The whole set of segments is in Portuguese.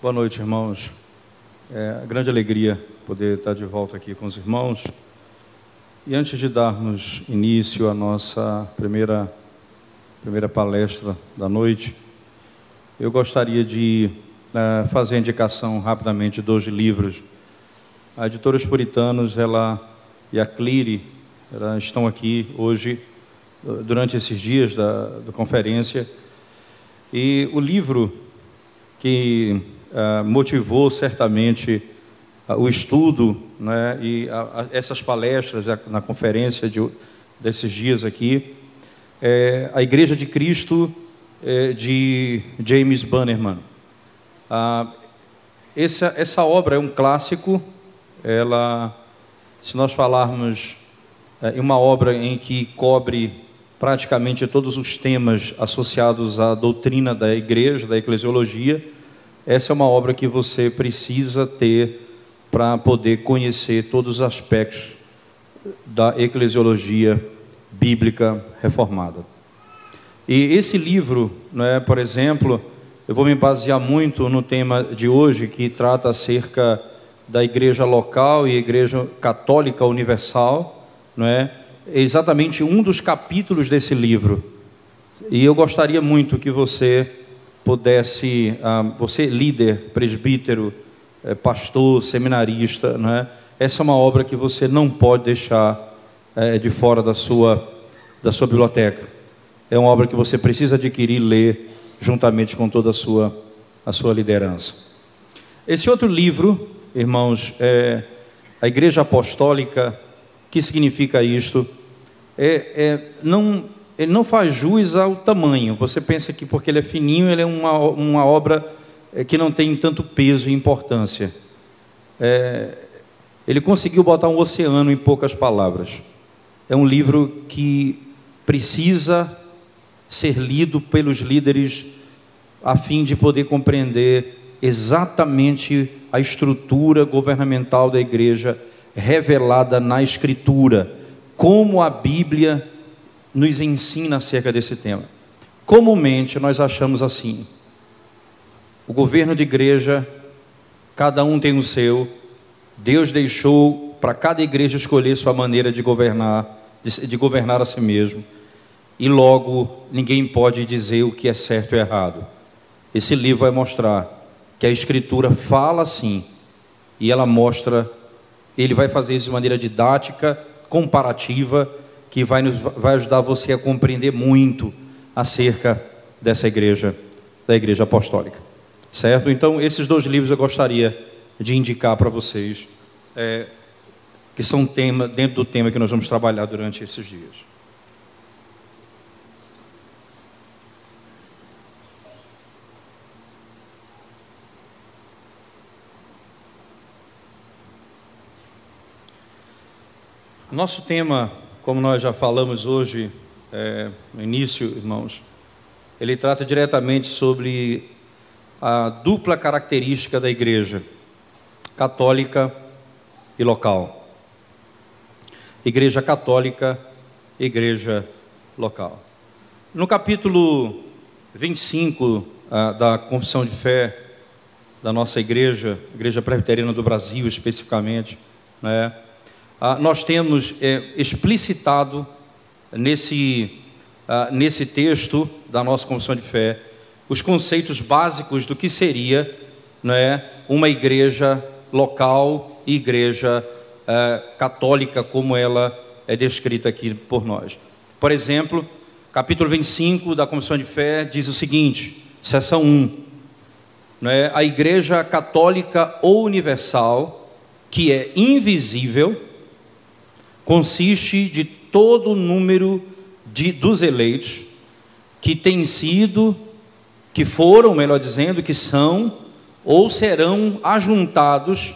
Boa noite, irmãos. É grande alegria poder estar de volta aqui com os irmãos. E antes de darmos início à nossa primeira palestra da noite, eu gostaria de fazer a indicação rapidamente de 2 livros. A editora Os Puritanos, e a Cleary, elas estão aqui hoje, durante esses dias da conferência. E o livro que motivou certamente o estudo, né, e essas palestras na conferência desses dias aqui, é A Igreja de Cristo, de James Bannerman. Essa obra é um clássico. Se nós falarmos em uma obra em que cobre praticamente todos os temas associados à doutrina da igreja, da eclesiologia, essa é uma obra que você precisa ter para poder conhecer todos os aspectos da eclesiologia bíblica reformada. E esse livro, né, por exemplo, eu vou me basear muito no tema de hoje, que trata acerca da igreja local e igreja católica universal, não é? É exatamente um dos capítulos desse livro. E eu gostaria muito que você pudesse, você líder, presbítero, pastor, seminarista, não é? Essa é uma obra que você não pode deixar de fora da sua biblioteca. É uma obra que você precisa adquirir e ler juntamente com toda a sua liderança. Esse outro livro, irmãos, é A Igreja Apostólica. O que significa isto? Ele não faz jus ao tamanho. Você pensa que porque ele é fininho, ele é uma obra que não tem tanto peso e importância. Ele conseguiu botar um oceano em poucas palavras. É um livro que precisa ser lido pelos líderes a fim de poder compreender exatamente a estrutura governamental da igreja revelada na Escritura, como a Bíblia nos ensina acerca desse tema. Comumente nós achamos assim: o governo de igreja, cada um tem o seu, Deus deixou para cada igreja escolher sua maneira de governar a si mesmo, e logo ninguém pode dizer o que é certo e errado. Esse livro vai mostrar que a Escritura fala assim, e ela mostra. Ele vai fazer isso de maneira didática, comparativa, que vai ajudar você a compreender muito acerca dessa igreja, da igreja apostólica. Certo? Então, esses 2 livros eu gostaria de indicar para vocês, que são dentro do tema que nós vamos trabalhar durante esses dias. Nosso tema, como nós já falamos hoje, no início, irmãos, ele trata diretamente sobre a dupla característica da igreja, católica e local. Igreja católica, igreja local. No capítulo 25 da Confissão de Fé da nossa igreja, Igreja Presbiteriana do Brasil especificamente, né? Nós temos explicitado nesse texto da nossa Confissão de Fé os conceitos básicos do que seria, né, uma igreja local e igreja católica, como ela é descrita aqui por nós. Por exemplo, capítulo 25 da Confissão de Fé diz o seguinte, seção 1, né, a igreja católica ou universal, que é invisível, consiste de todo o número dos eleitos que têm sido, que foram, melhor dizendo, que são ou serão ajuntados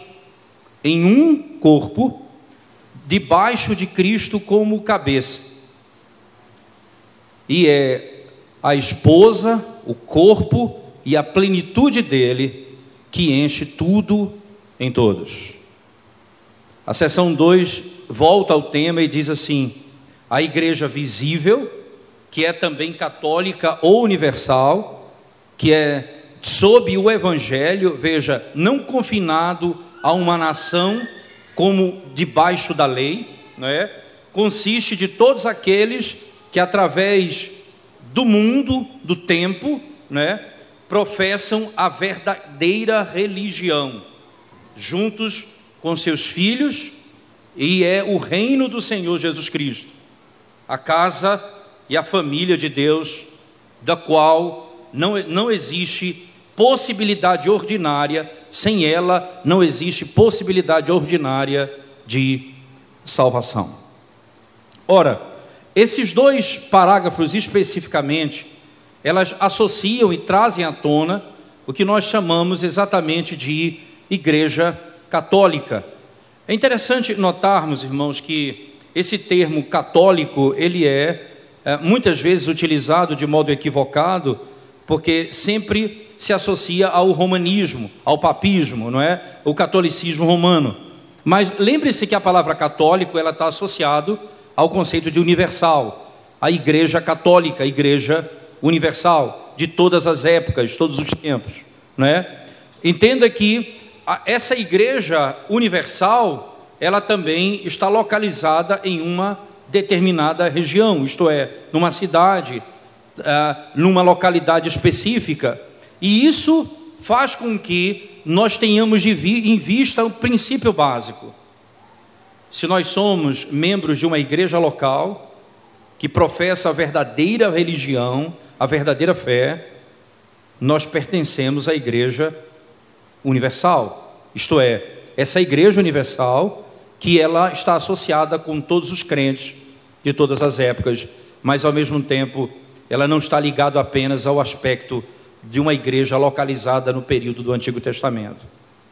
em um corpo debaixo de Cristo como cabeça. E é a esposa, o corpo e a plenitude dele que enche tudo em todos. A seção 2 volta ao tema e diz assim: a igreja visível, que é também católica ou universal, que sob o Evangelho, veja, não confinado a uma nação como debaixo da lei, não é? Consiste de todos aqueles que através do mundo, do tempo, não é? Professam a verdadeira religião, juntos com seus filhos, e é o reino do Senhor Jesus Cristo, a casa e a família de Deus, da qual não existe possibilidade ordinária, sem ela não existe possibilidade ordinária de salvação. Ora, esses dois parágrafos especificamente, elas associam e trazem à tona o que nós chamamos exatamente de Igreja Católica. É interessante notarmos, irmãos, que esse termo católico, ele é muitas vezes utilizado de modo equivocado, porque sempre se associa ao romanismo, ao papismo, não é? O catolicismo romano. Mas lembre-se que a palavra católico, ela está associado ao conceito de universal, a Igreja Católica, a Igreja universal, de todas as épocas, todos os tempos, não é? Entenda que essa Igreja universal, ela também está localizada em uma determinada região, isto é, numa cidade, numa localidade específica, e isso faz com que nós tenhamos em vista o princípio básico. Se nós somos membros de uma igreja local, que professa a verdadeira religião, a verdadeira fé, nós pertencemos à Igreja Universal, isto é, essa Igreja Universal, que ela está associada com todos os crentes de todas as épocas, mas ao mesmo tempo ela não está ligada apenas ao aspecto de uma igreja localizada no período do Antigo Testamento,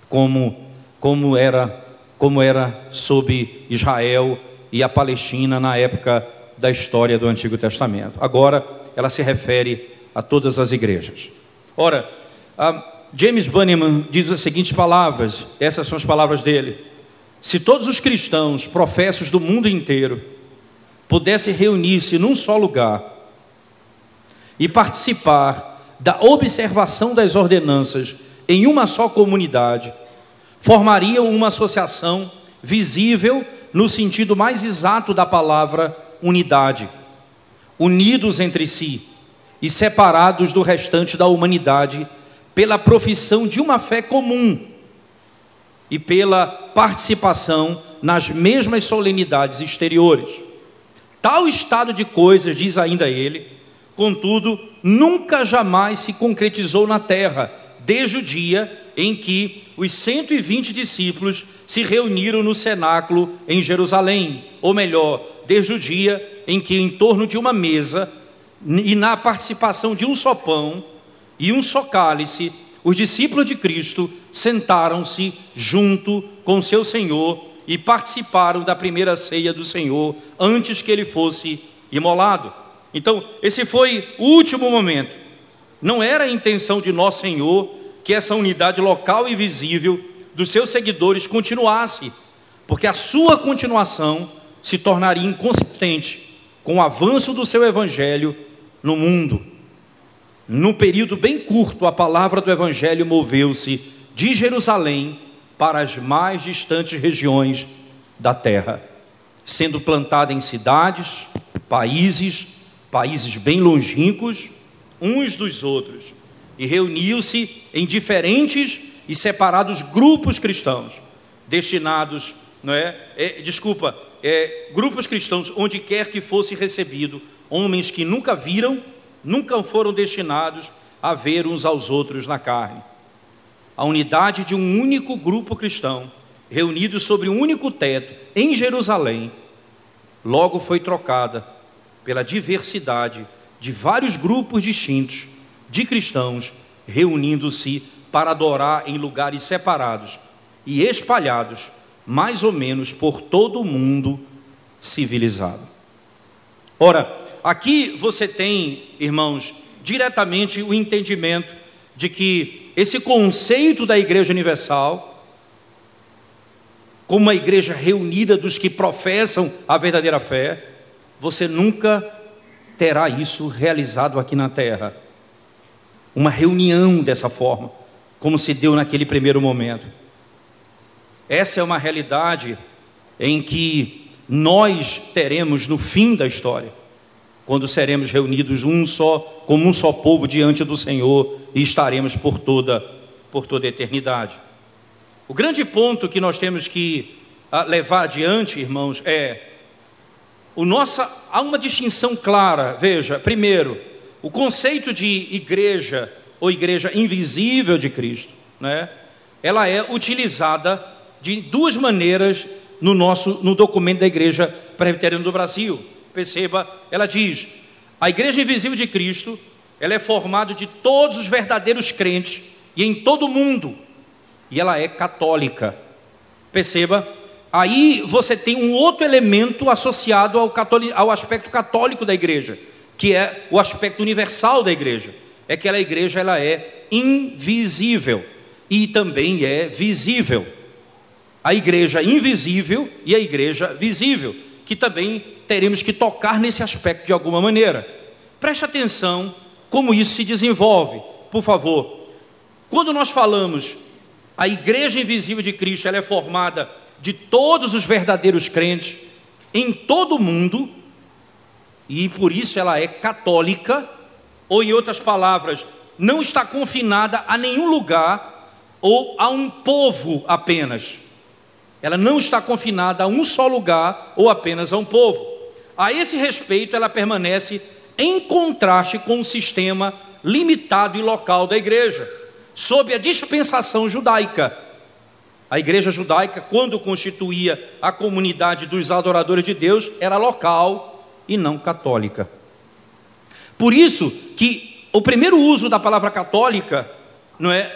como era sob Israel e a Palestina na época da história do Antigo Testamento. Agora ela se refere a todas as igrejas. Ora, James Bunyan diz as seguintes palavras, essas são as palavras dele: se todos os cristãos professos do mundo inteiro pudessem reunir-se num só lugar e participar da observação das ordenanças em uma só comunidade, formariam uma associação visível no sentido mais exato da palavra unidade, unidos entre si e separados do restante da humanidade pela profissão de uma fé comum e pela participação nas mesmas solenidades exteriores. Tal estado de coisas, diz ainda ele, contudo, nunca jamais se concretizou na terra, desde o dia em que os 120 discípulos se reuniram no cenáculo em Jerusalém, ou melhor, desde o dia em que, em torno de uma mesa e na participação de um só pão e um só cálice, os discípulos de Cristo sentaram-se junto com seu Senhor e participaram da primeira ceia do Senhor antes que ele fosse imolado. Então, esse foi o último momento. Não era a intenção de nosso Senhor que essa unidade local e visível dos seus seguidores continuasse, porque a sua continuação se tornaria inconsistente com o avanço do seu evangelho no mundo. Num período bem curto, a palavra do evangelho moveu-se de Jerusalém para as mais distantes regiões da terra, sendo plantada em cidades, países bem longínquos uns dos outros, e reuniu-se em diferentes e separados grupos cristãos, destinados, grupos cristãos, onde quer que fosse recebido, homens que nunca viram, nunca foram destinados a ver uns aos outros na carne. A unidade de um único grupo cristão, reunido sobre um único teto em Jerusalém, logo foi trocada pela diversidade de vários grupos distintos de cristãos reunindo-se para adorar em lugares separados e espalhados mais ou menos por todo o mundo civilizado. Ora, aqui você tem, irmãos, diretamente o entendimento de que esse conceito da Igreja Universal, como uma igreja reunida dos que professam a verdadeira fé, você nunca terá isso realizado aqui na terra. uma reunião dessa forma, como se deu naquele primeiro momento. Essa é uma realidade em que nós teremos no fim da história, quando seremos reunidos como um só povo diante do Senhor e estaremos por toda a eternidade. O grande ponto que nós temos que levar adiante, irmãos, há uma distinção clara. Veja, primeiro, o conceito de igreja ou igreja invisível de Cristo, né? Ela é utilizada de duas maneiras no documento da Igreja Presbiteriana do Brasil. Perceba, ela diz: a igreja invisível de Cristo, ela é formada de todos os verdadeiros crentes e em todo o mundo, e ela é católica. Perceba, aí você tem um outro elemento associado ao aspecto católico da igreja, que é o aspecto universal da igreja. É que a igreja ela é invisível e também é visível. A igreja invisível e a igreja visível, que também teremos que tocar nesse aspecto de alguma maneira. Preste atenção como isso se desenvolve, por favor. Quando nós falamos a igreja invisível de Cristo, ela é formada de todos os verdadeiros crentes em todo o mundo, e por isso ela é católica, ou em outras palavras, não está confinada a nenhum lugar ou a um povo apenas. Ela não está confinada a um só lugar ou apenas a um povo. A esse respeito, ela permanece em contraste com o sistema limitado e local da igreja, sob a dispensação judaica. A igreja judaica, quando constituía a comunidade dos adoradores de Deus, era local e não católica. Por isso que o primeiro uso da palavra católica,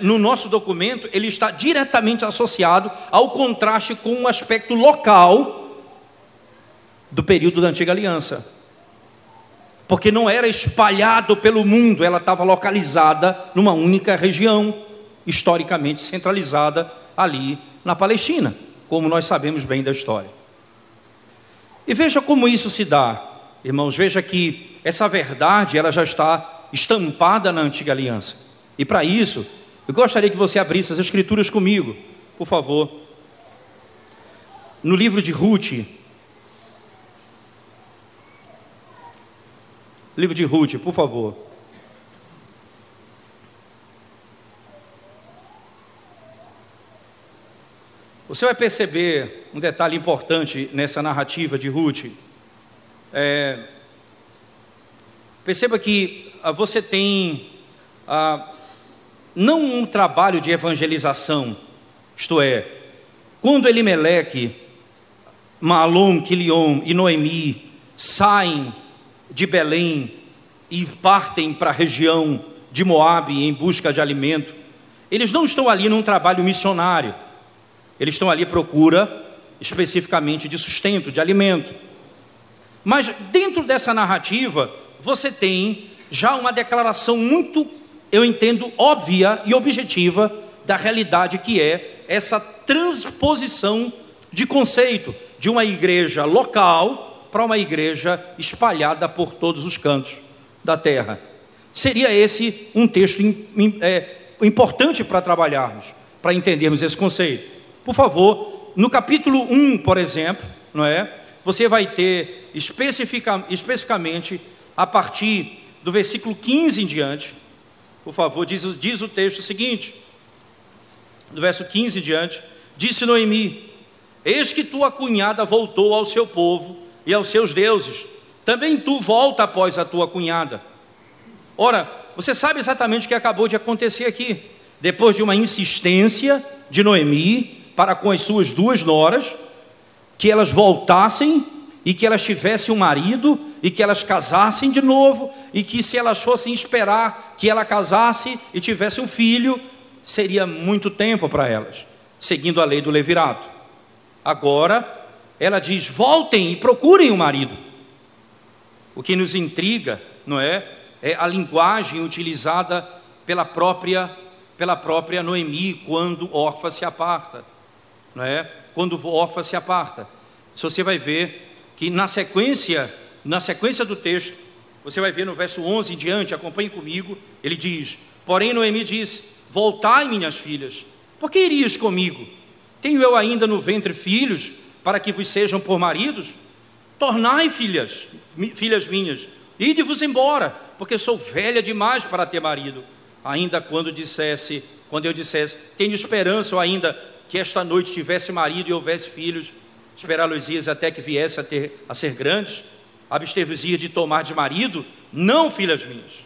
no nosso documento, ele está diretamente associado ao contraste com o aspecto local do período da Antiga Aliança, porque não era espalhado pelo mundo, ela estava localizada numa única região, historicamente centralizada ali na Palestina, como nós sabemos bem da história. E veja como isso se dá, irmãos. Veja que essa verdade ela já está estampada na Antiga Aliança. E para isso, eu gostaria que você abrisse as Escrituras comigo, por favor. No livro de Ruth. Livro de Ruth, por favor. Você vai perceber um detalhe importante nessa narrativa de Ruth. Perceba que você tem não um trabalho de evangelização, isto é, quando Elimeleque, Mahlon, Quilion e Noemi saem de Belém e partem para a região de Moabe em busca de alimento, eles não estão ali num trabalho missionário, eles estão ali à procura especificamente de sustento, de alimento. Mas dentro dessa narrativa você tem já uma declaração muito, eu entendo, óbvia e objetiva da realidade, que é essa transposição de conceito de uma igreja local para uma igreja espalhada por todos os cantos da terra. Seria esse um texto importante para trabalharmos, para entendermos esse conceito. Por favor, no capítulo 1, por exemplo, você vai ter especificamente a partir do versículo 15 em diante. Por favor, diz o texto seguinte, do verso 15 em diante: disse Noemi: eis que tua cunhada voltou ao seu povo e aos seus deuses, também tu volta após a tua cunhada. Ora, você sabe exatamente o que acabou de acontecer aqui. Depois de uma insistência de Noemi para com as suas duas noras, que elas voltassem e que elas tivessem um marido e que elas casassem de novo, e que se elas fossem esperar que ela casasse e tivesse um filho, seria muito tempo para elas, seguindo a lei do levirato. Agora ela diz: voltem e procurem um marido. O que nos intriga, é a linguagem utilizada pela própria Noemi quando Orfa se aparta, quando Orfa se aparta. Você vai ver que na sequência do texto, Você vai ver no verso 11 em diante, acompanhe comigo. Ele diz: porém Noemi disse: voltai, minhas filhas, por que irias comigo? Tenho eu ainda no ventre filhos, para que vos sejam por maridos? Tornai, filhas minhas, ide-vos embora, porque sou velha demais para ter marido. Ainda quando eu dissesse, tenho esperança, ou ainda que esta noite tivesse marido e houvesse filhos, esperá-los-ias até que viesse a ser grandes? Abster-vos-ias de tomar de marido? Não, filhas minhas,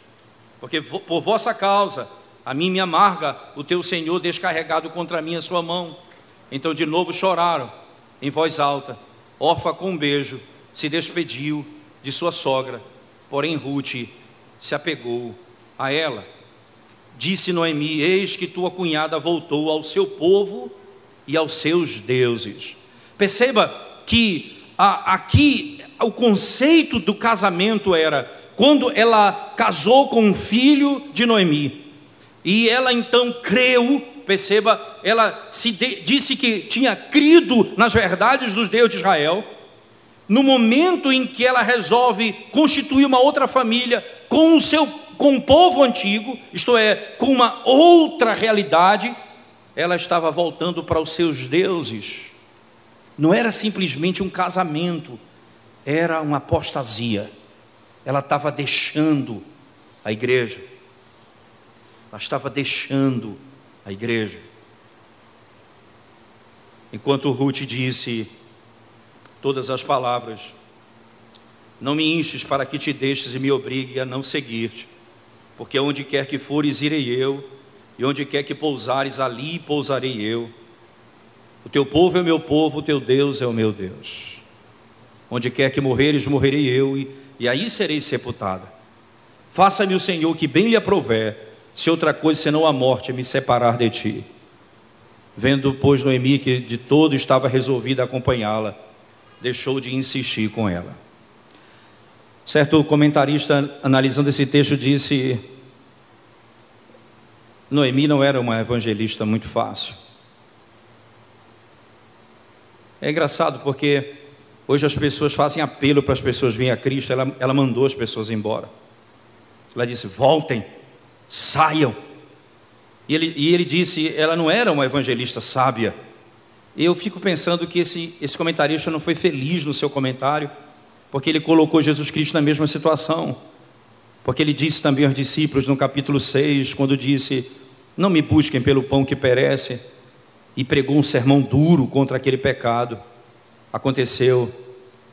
porque por vossa causa a mim me amarga o teu Senhor descarregado contra mim a sua mão. Então de novo choraram em voz alta. Orfa, com um beijo, se despediu de sua sogra, porém Rute se apegou a ela. Disse Noemi: eis que tua cunhada voltou ao seu povo e aos seus deuses. Perceba que aqui o conceito do casamento era quando ela casou com um filho de Noemi, e ela então creu. Perceba, ela disse que tinha crido nas verdades dos Deus de Israel. No momento em que ela resolve constituir uma outra família com o povo antigo, isto é, com uma outra realidade, ela estava voltando para os seus deuses. Não era simplesmente um casamento, era uma apostasia. Ela estava deixando a igreja. Ela estava deixando a igreja. Enquanto Rute disse todas as palavras: não me instes para que te deixes e me obrigue a não seguir-te, porque onde quer que fores irei eu, e onde quer que pousares ali pousarei eu. O teu povo é o meu povo, o teu Deus é o meu Deus. Onde quer que morreres, morrerei eu, e aí serei sepultada. Faça-me o Senhor que bem lhe aprouver, se outra coisa senão a morte me separar de ti. Vendo, pois, Noemi que de todo estava resolvida a acompanhá-la, deixou de insistir com ela. Certo comentarista, analisando esse texto, disse: Noemi não era uma evangelista muito fácil. É engraçado porque hoje as pessoas fazem apelo para as pessoas virem a Cristo. Ela mandou as pessoas embora. Ela disse: voltem, saiam. E ele disse: ela não era uma evangelista sábia. Eu fico pensando que esse comentarista não foi feliz no seu comentário, porque ele colocou Jesus Cristo na mesma situação. Porque ele disse também aos discípulos no capítulo 6, quando disse: não me busquem pelo pão que perece, e pregou um sermão duro contra aquele pecado. Aconteceu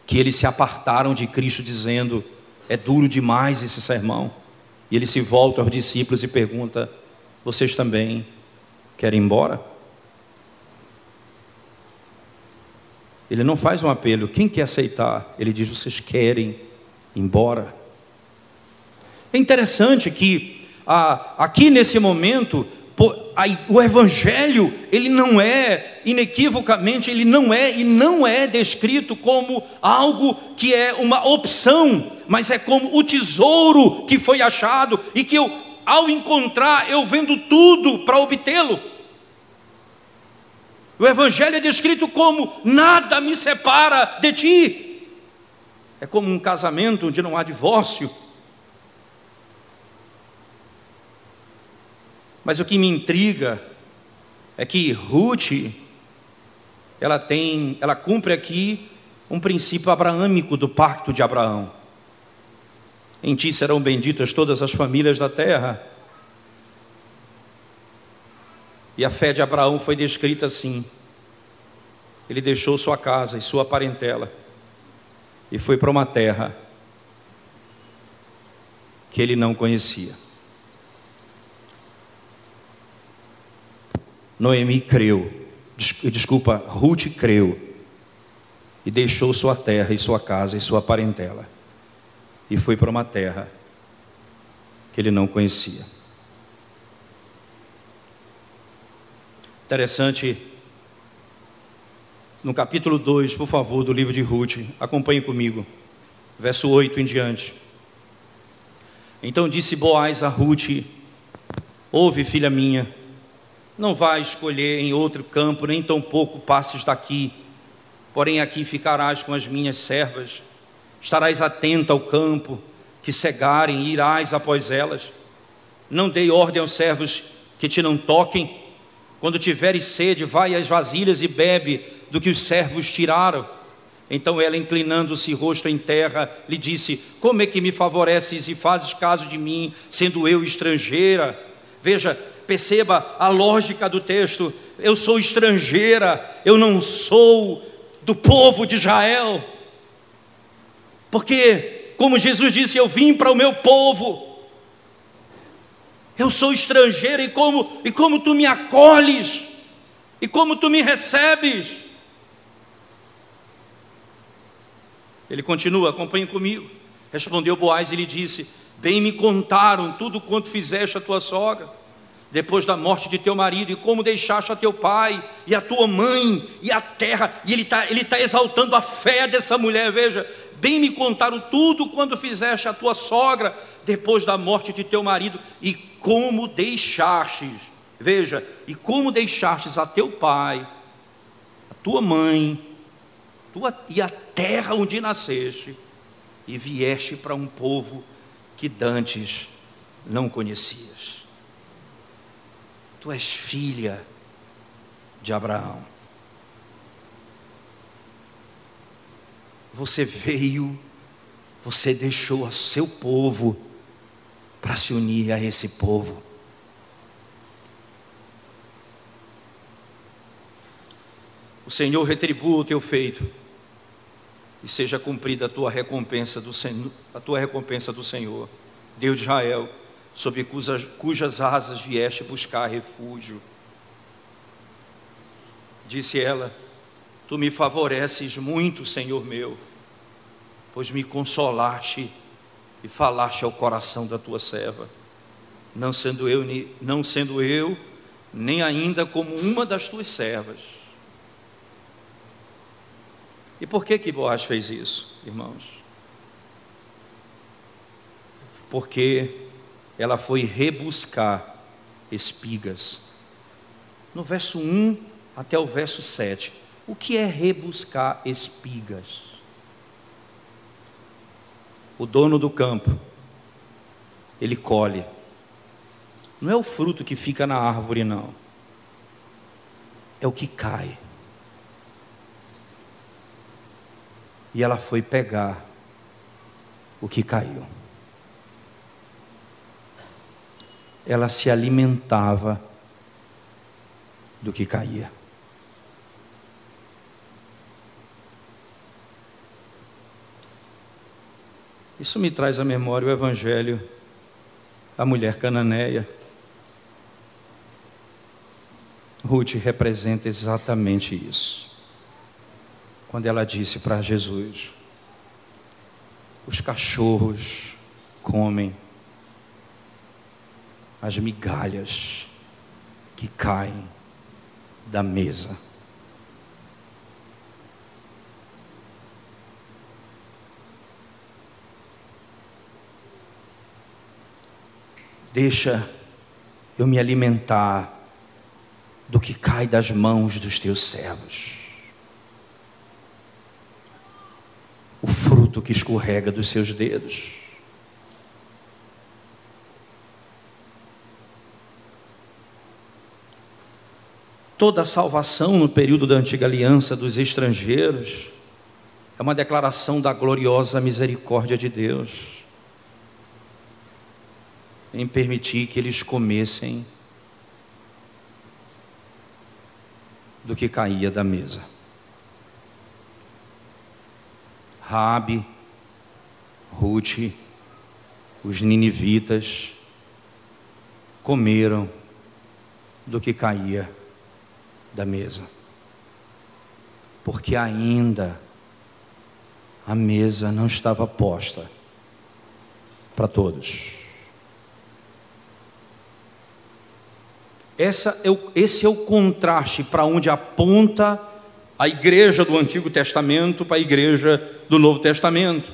que eles se apartaram de Cristo dizendo: é duro demais esse sermão. E ele se volta aos discípulos e pergunta: vocês também querem ir embora? Ele não faz um apelo: quem quer aceitar? Ele diz: vocês querem ir embora? É interessante que aqui nesse momento o evangelho, ele não é inequivocamente, ele não é descrito como algo que é uma opção, mas é como o tesouro que foi achado e que eu, ao encontrar, eu vendo tudo para obtê-lo. O evangelho é descrito como: nada me separa de ti. É como um casamento onde não há divórcio. Mas o que me intriga é que Rute, ela cumpre aqui um princípio abraâmico do pacto de Abraão. Em ti serão benditas todas as famílias da terra. E a fé de Abraão foi descrita assim: ele deixou sua casa e sua parentela e foi para uma terra que ele não conhecia. Noemi creu, Rute creu e deixou sua terra e sua casa e sua parentela e foi para uma terra que ele não conhecia. Interessante, no capítulo 2, por favor, do livro de Rute, acompanhe comigo, verso 8 em diante. Então disse Boaz a Rute: ouve, filha minha, não vá escolher em outro campo, nem tampouco passes daqui, porém aqui ficarás com as minhas servas, estarás atenta ao campo que cegarem e irás após elas. Não dei ordem aos servos que te não toquem. Quando tiveres sede, vai às vasilhas e bebe do que os servos tiraram. Então ela, inclinando-se rosto em terra, lhe disse: como é que me favoreces e fazes caso de mim, sendo eu estrangeira? Veja, perceba a lógica do texto. Eu sou estrangeira, eu não sou do povo de Israel. Porque, como Jesus disse, eu vim para o meu povo. Eu sou estrangeira e como tu me acolhes, e como tu me recebes. Ele continua, acompanhe comigo. Respondeu Boaz e lhe disse: bem me contaram tudo quanto fizeste a tua sogra, depois da morte de teu marido, e como deixaste a teu pai, e a tua mãe, e a terra. E ele está exaltando a fé dessa mulher. Veja, bem me contaram tudo quando fizeste a tua sogra, depois da morte de teu marido, e como deixastes, veja, e como deixastes a teu pai, a tua mãe, e a terra onde nasceste, e vieste para um povo que dantes não conhecias. Tu és filha de Abraão. Você veio, você deixou o seu povo para se unir a esse povo. O Senhor retribua o teu feito, e seja cumprida a tua recompensa do Senhor, Deus de Israel, sob cujas asas vieste buscar refúgio. Disse ela: tu me favoreces muito, Senhor meu, pois me consolaste e falaste ao coração da tua serva, não sendo eu nem ainda como uma das tuas servas. E por que Boaz fez isso, irmãos? Porque ela foi rebuscar espigas. No verso 1 até o verso 7. O que é rebuscar espigas? O dono do campo, ele colhe. Não é o fruto que fica na árvore, não. É o que cai. E ela foi pegar o que caiu. Ela se alimentava do que caía. Isso me traz à memória o evangelho, a mulher cananeia. Ruth representa exatamente isso. Quando ela disse para Jesus: os cachorros comem as migalhas que caem da mesa. Deixa eu me alimentar do que cai das mãos dos teus servos. O fruto que escorrega dos seus dedos. Toda a salvação no período da antiga aliança dos estrangeiros é uma declaração da gloriosa misericórdia de Deus em permitir que eles comessem do que caía da mesa. Raabe, Ruth, os ninivitas comeram do que caía da mesa, porque ainda a mesa não estava posta para todos. Esse é o contraste para onde aponta a igreja do Antigo Testamento para a igreja do Novo Testamento.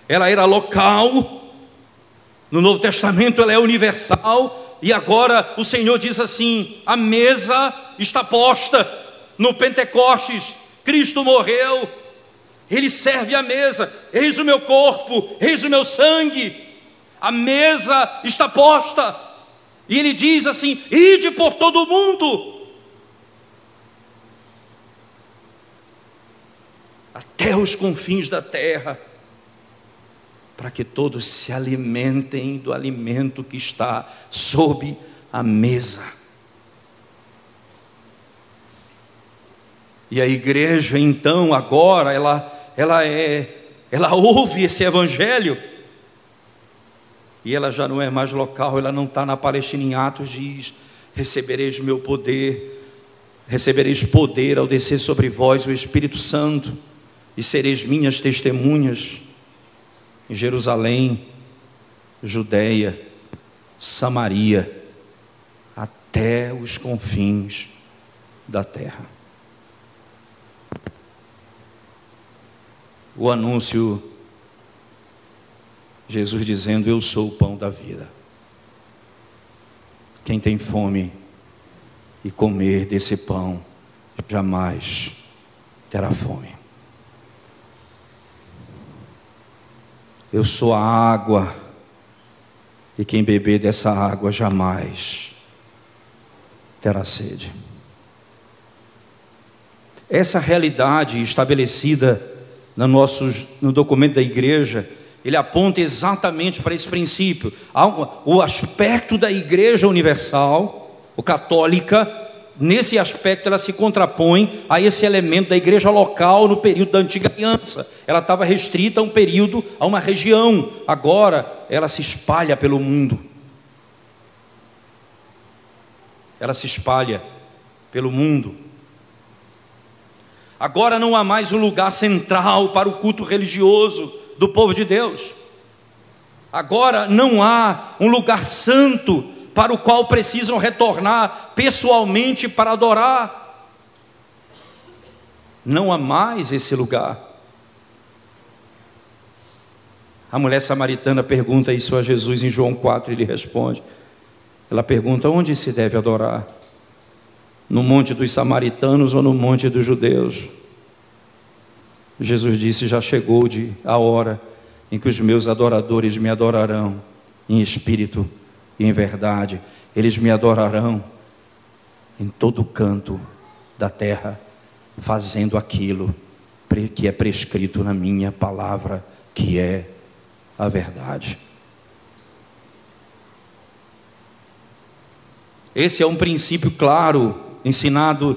Ela era local, no Novo Testamento ela é universal, e agora o Senhor diz assim: a mesa está posta no Pentecostes, Cristo morreu, Ele serve a mesa. Eis o meu corpo, eis o meu sangue. A mesa está posta. E ele diz assim: ide por todo o mundo, até os confins da terra, para que todos se alimentem do alimento que está sob a mesa. E a igreja, então, agora, ela ouve esse evangelho, e ela já não é mais local, ela não está na Palestina. Em Atos diz: recebereis meu poder, recebereis poder ao descer sobre vós o Espírito Santo, e sereis minhas testemunhas em Jerusalém, Judeia, Samaria, até os confins da terra. O anúncio, Jesus dizendo: eu sou o pão da vida. Quem tem fome e comer desse pão, jamais terá fome. Eu sou a água, e quem beber dessa água jamais terá sede. Essa realidade estabelecida no documento da igreja, ele aponta exatamente para esse princípio. O aspecto da igreja universal, o católica, nesse aspecto ela se contrapõe a esse elemento da igreja local no período da antiga aliança. Ela estava restrita a um período, a uma região. Agora ela se espalha pelo mundo. Ela se espalha pelo mundo. Agora não há mais um lugar central para o culto religioso do povo de Deus. Agora não há um lugar santo para o qual precisam retornar pessoalmente para adorar. Não há mais esse lugar. A mulher samaritana pergunta isso a Jesus em João 4, ele responde. Ela pergunta: onde se deve adorar? No monte dos samaritanos ou no monte dos judeus? Jesus disse: já chegou a hora em que os meus adoradores me adorarão em espírito e em verdade. Eles me adorarão em todo canto da terra, fazendo aquilo que é prescrito na minha palavra, que é a verdade. Esse é um princípio claro, ensinado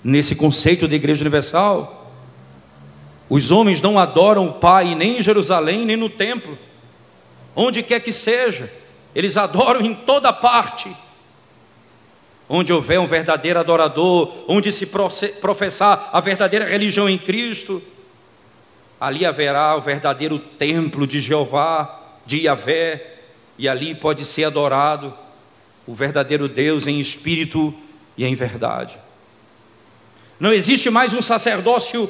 nesse conceito de igreja universal. Os homens não adoram o Pai nem em Jerusalém, nem no templo, onde quer que seja. Eles adoram em toda parte. Onde houver um verdadeiro adorador, onde se professar a verdadeira religião em Cristo, ali haverá o verdadeiro templo de Jeová, de Yahvé, e ali pode ser adorado o verdadeiro Deus em espírito e em verdade. Não existe mais um sacerdócio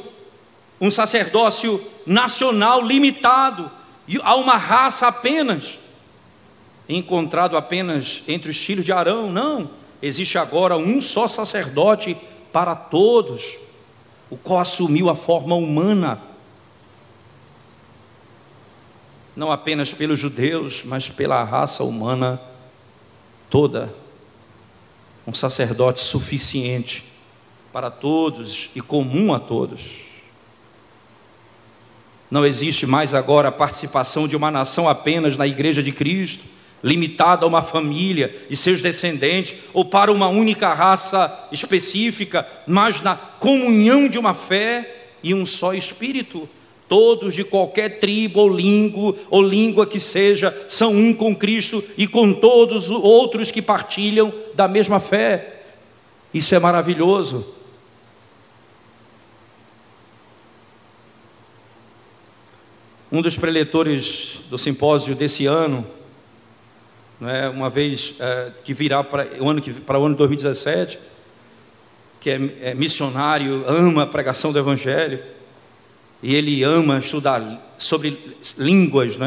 nacional limitado a uma raça apenas, encontrado apenas entre os filhos de Arão. Não, existe agora um só sacerdote para todos, o qual assumiu a forma humana, não apenas pelos judeus, mas pela raça humana toda. Um sacerdote suficiente para todos e comum a todos. Não existe mais agora a participação de uma nação apenas na igreja de Cristo, limitada a uma família e seus descendentes, ou para uma única raça específica, mas na comunhão de uma fé e um só Espírito. Todos de qualquer tribo ou língua que seja, são um com Cristo e com todos os outros que partilham da mesma fé. Isso é maravilhoso. Um dos preletores do simpósio desse ano, uma vez que virá para o ano de 2017, que é missionário, ama a pregação do Evangelho, e ele ama estudar sobre línguas,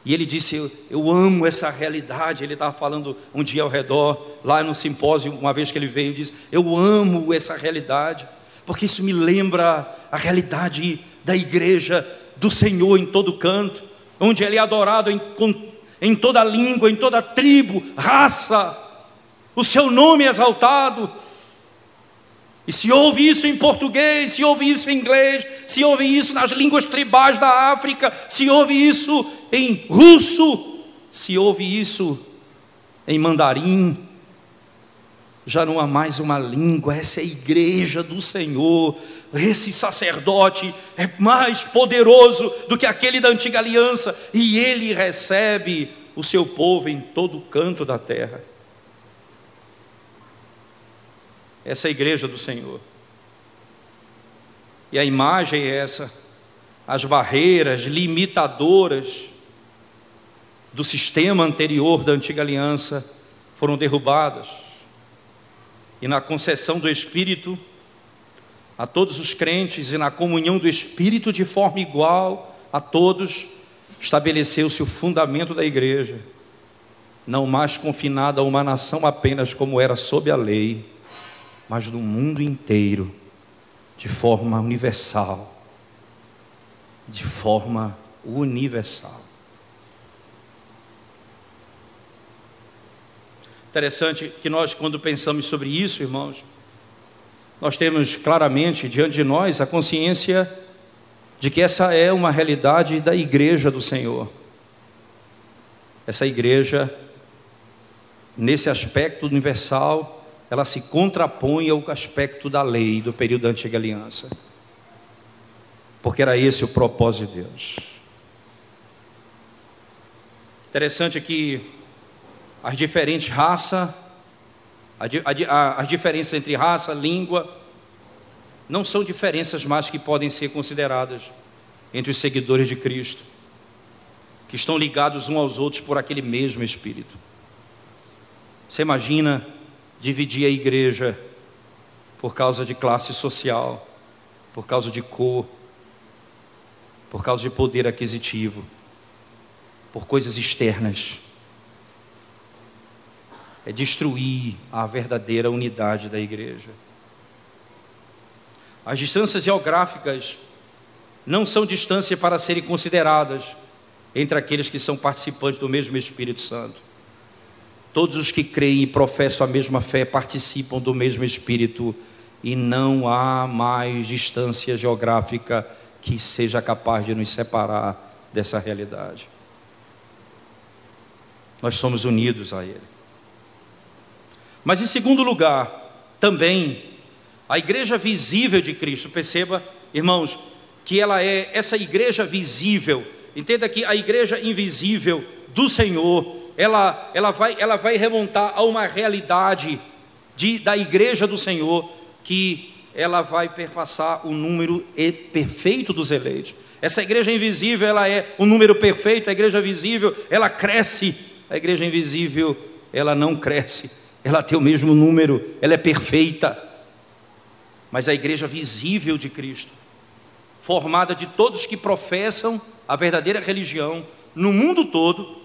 e ele disse: eu amo essa realidade. Ele estava falando um dia ao redor, lá no simpósio, uma vez que ele veio, disse: eu amo essa realidade, porque isso me lembra a realidade da igreja do Senhor em todo canto, onde Ele é adorado em toda língua, em toda tribo, raça, o seu nome é exaltado. E se ouve isso em português, se ouve isso em inglês, se ouve isso nas línguas tribais da África, se ouve isso em russo, se ouve isso em mandarim, já não há mais uma língua. Essa é a igreja do Senhor. Esse sacerdote é mais poderoso do que aquele da antiga aliança, e ele recebe o seu povo em todo canto da terra. Essa é a igreja do Senhor. E a imagem é essa: as barreiras limitadoras do sistema anterior da antiga aliança foram derrubadas, e na concessão do Espírito a todos os crentes, e na comunhão do Espírito de forma igual a todos, estabeleceu-se o fundamento da igreja, não mais confinada a uma nação apenas, como era sob a lei, mas no mundo inteiro, de forma universal. De forma universal. Interessante que nós, quando pensamos sobre isso, irmãos, nós temos claramente diante de nós a consciência de que essa é uma realidade da igreja do Senhor. Essa igreja, nesse aspecto universal, ela se contrapõe ao aspecto da lei do período da antiga aliança, porque era esse o propósito de Deus. Interessante que as diferentes raças, as diferenças entre raça, língua, não são diferenças mais que podem ser consideradas entre os seguidores de Cristo, que estão ligados uns aos outros por aquele mesmo Espírito. Você imagina dividir a igreja por causa de classe social, por causa de cor, por causa de poder aquisitivo, por coisas externas? É destruir a verdadeira unidade da igreja. As distâncias geográficas não são distâncias para serem consideradas entre aqueles que são participantes do mesmo Espírito Santo. Todos os que creem e professam a mesma fé participam do mesmo Espírito, e não há mais distância geográfica que seja capaz de nos separar dessa realidade. Nós somos unidos a Ele. Mas em segundo lugar, também a igreja visível de Cristo. Perceba, irmãos, que ela é essa igreja visível. Entenda que a igreja invisível do Senhor, ela vai remontar a uma realidade da igreja do Senhor, que ela vai perpassar o número perfeito dos eleitos. Essa igreja invisível, ela é o número perfeito. A igreja visível, ela cresce. A igreja invisível, ela não cresce. Ela tem o mesmo número, ela é perfeita. Mas a igreja visível de Cristo, formada de todos que professam a verdadeira religião no mundo todo,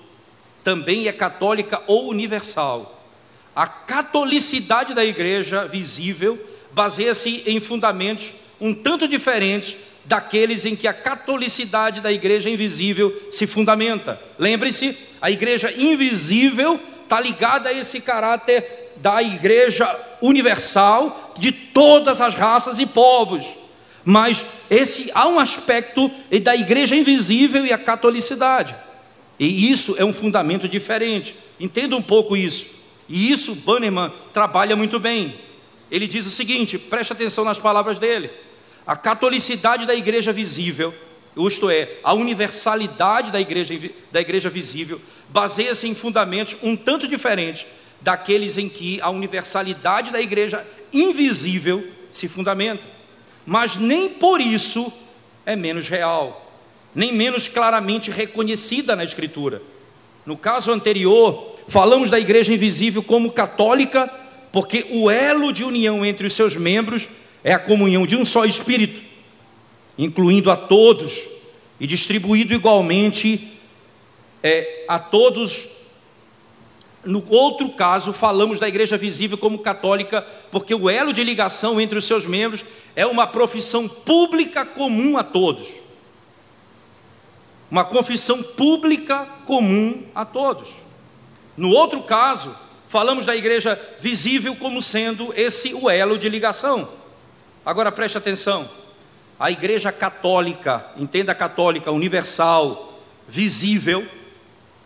também é católica ou universal. A catolicidade da igreja visível baseia-se em fundamentos um tanto diferentes daqueles em que a catolicidade da igreja invisível se fundamenta. Lembre-se, a igreja invisível está ligada a esse caráter da igreja universal, de todas as raças e povos. Mas há um aspecto da igreja invisível e a catolicidade, e isso é um fundamento diferente. Entenda um pouco isso. E isso Bannerman trabalha muito bem. Ele diz o seguinte, preste atenção nas palavras dele: a catolicidade da igreja visível, isto é, a universalidade da igreja visível, baseia-se em fundamentos um tanto diferentes daqueles em que a universalidade da igreja invisível se fundamenta. Mas nem por isso é menos real, nem menos claramente reconhecida na Escritura. No caso anterior, falamos da igreja invisível como católica, porque o elo de união entre os seus membros é a comunhão de um só Espírito, incluindo a todos e distribuído igualmente a todos No outro caso, falamos da igreja visível como católica, porque o elo de ligação entre os seus membros é uma profissão pública comum a todos. Uma confissão pública comum a todos. No outro caso, falamos da igreja visível como sendo esse o elo de ligação. Agora preste atenção, a igreja católica, entenda católica, universal, visível,